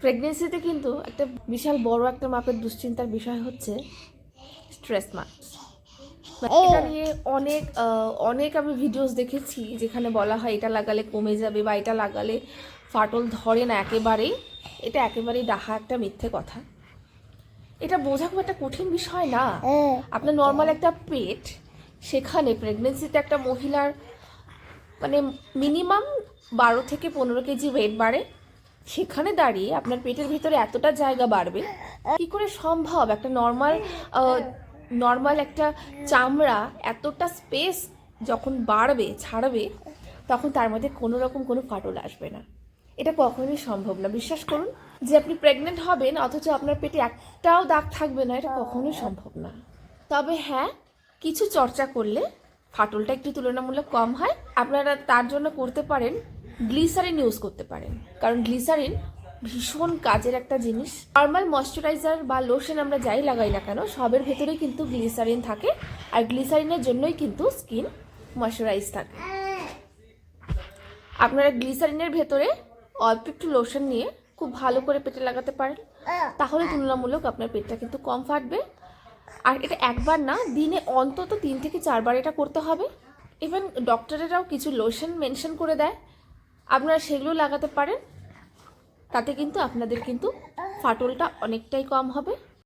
প্রেগনেন্সিতে কিন্তু একটা বিশাল বড় একটা মাপের দুশ্চিন্তার বিষয় হচ্ছে স্ট্রেস মার্কস। এটা নিয়ে অনেক আমি ভিডিওস দেখেছি যেখানে বলা হয় এটা লাগালে কমে যাবে বা এটা লাগালে ফাটল ধরে না একেবারেই। এটা একেবারেই ডাহা একটা মিথ্যে কথা। এটা বোঝা খুব একটা কঠিন বিষয় না। আপনার নর্মাল একটা পেট, সেখানে প্রেগনেন্সিতে একটা মহিলার মানে মিনিমাম 12 থেকে 15 কেজি ওয়েট বাড়ে। সেখানে দাঁড়িয়ে আপনার পেটের ভিতরে এতটা জায়গা বাড়বে কি করে সম্ভব? একটা নর্মাল একটা চামড়া এতটা স্পেস যখন বাড়বে ছাড়বে তখন তার মধ্যে কোনো রকম কোনো ফাটল আসবে না। এটা কখনোই সম্ভব না। বিশ্বাস করুন, যে আপনি প্রেগনেন্ট হবেন অথচ আপনার পেটে একটাও দাগ থাকবে না, এটা কখনোই সম্ভব না। তবে হ্যাঁ, কিছু চর্চা করলে ফাটলটা একটু তুলনামূলক কম হয়। আপনারা তার জন্য করতে পারেন, গ্লিসারিন ইউজ করতে পারেন, কারণ গ্লিসারিন ভীষণ কাজের একটা জিনিস। নর্মাল ময়শ্চারাইজার বা লোশন আমরা যাই লাগাই না কেন, সবের ভেতরেই কিন্তু গ্লিসারিন থাকে, আর গ্লিসারিনের জন্যই কিন্তু স্কিন ময়শ্চারাইজ থাকে। আপনারা গ্লিসারিনের ভেতরে অল্প একটু লোশন নিয়ে খুব ভালো করে পেটে লাগাতে পারেন, তাহলে তুলনামূলক আপনার পেটটা কিন্তু কম ফাটবে। আর এটা একবার না, দিনে অন্তত 3 থেকে 4 বার এটা করতে হবে। ইভেন ডক্টরেরাও কিছু লোশন মেনশন করে দেয়, আপনারা সেগুলো লাগাতে পারেন। তাতে কিন্তু আপনাদের কিন্তু ফাটলটা অনেকটাই কম হবে।